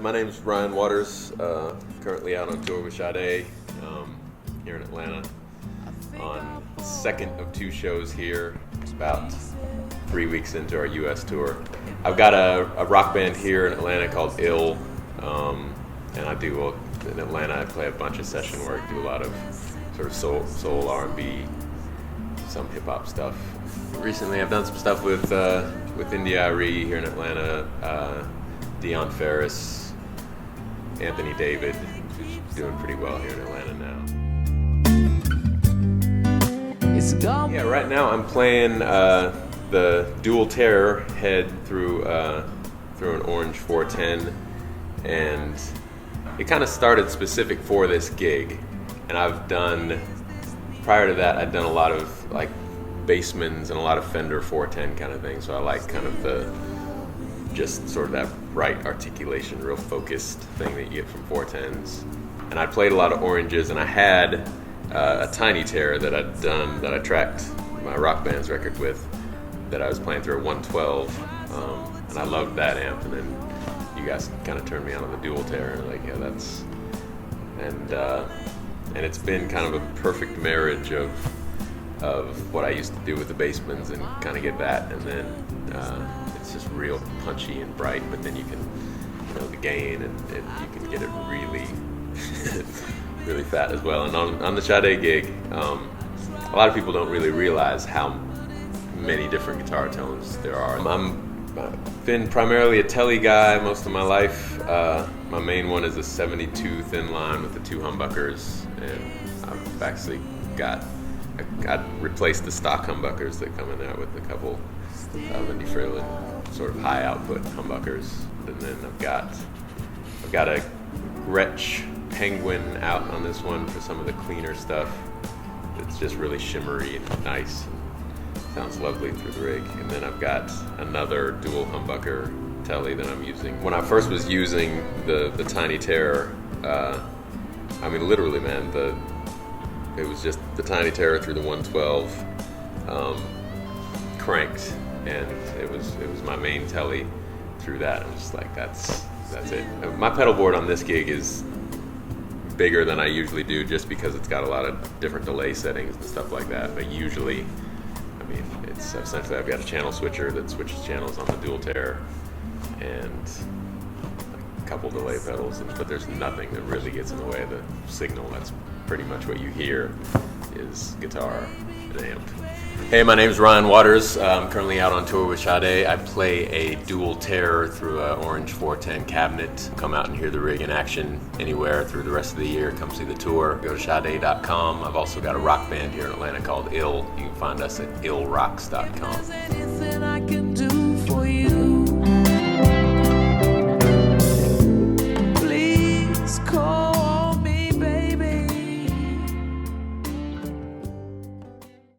My name's Ryan Waters, currently out on tour with Sade here in Atlanta on the second of two shows here. It's about 3 weeks into our U.S. tour. I've got a rock band here in Atlanta called Ill, and I do, in Atlanta I play a bunch of session work, do a lot of sort of soul R&B, some hip-hop stuff. Recently I've done some stuff with India Arie here in Atlanta, Dion Ferris, Anthony David, who's doing pretty well here in Atlanta now. Yeah, right now I'm playing the dual terror head through an orange 410, and it kind of started specific for this gig. And prior to that, I'd done a lot of like Bassmans and a lot of Fender 410 kind of thing. So I like kind of just sort of that bright articulation, real focused thing that you get from 410s. And I played a lot of oranges, and I had a tiny terror that I'd done, that I tracked my rock band's record with, that I was playing through a 112, and I loved that amp. And then you guys kind of turned me on to the dual terror, and like, yeah, that's, and it's been kind of a perfect marriage of what I used to do with the Bassmans, and kind of get that, and then it's just real punchy and bright, but then you can, the gain, and you can get it really really fat as well. And on the Sade gig, a lot of people don't really realize how many different guitar tones there are. I've been primarily a telly guy most of my life. My main one is a 72 thin line with the 2 humbuckers, and I've actually I replaced the stock humbuckers that come in there with a couple Lindy Fralin sort of high output humbuckers. And then I've got a Gretsch Penguin out on this one for some of the cleaner stuff. It's just really shimmery and nice, and sounds lovely through the rig. And then I've got another dual humbucker telly that I'm using. When I first was using the Tiny Terror, I mean literally, man, it was just the Tiny Terror through the 112, cranked, and it was my main telly through that. I'm just like, that's it. My pedal board on this gig is bigger than I usually do, just because it's got a lot of different delay settings and stuff like that. But usually, I mean, it's essentially, I've got a channel switcher that switches channels on the dual terror, and a couple delay pedals, but there's nothing that really gets in the way of the signal. That's pretty much what you hear is guitar and amp. Hey, my name's Ryan Waters. I'm currently out on tour with Sade. I play a dual terror through an orange 410 cabinet. Come out and hear the rig in action anywhere through the rest of the year. Come see the tour. Go to Sade.com. I've also got a rock band here in Atlanta called Ill. You can find us at illrocks.com.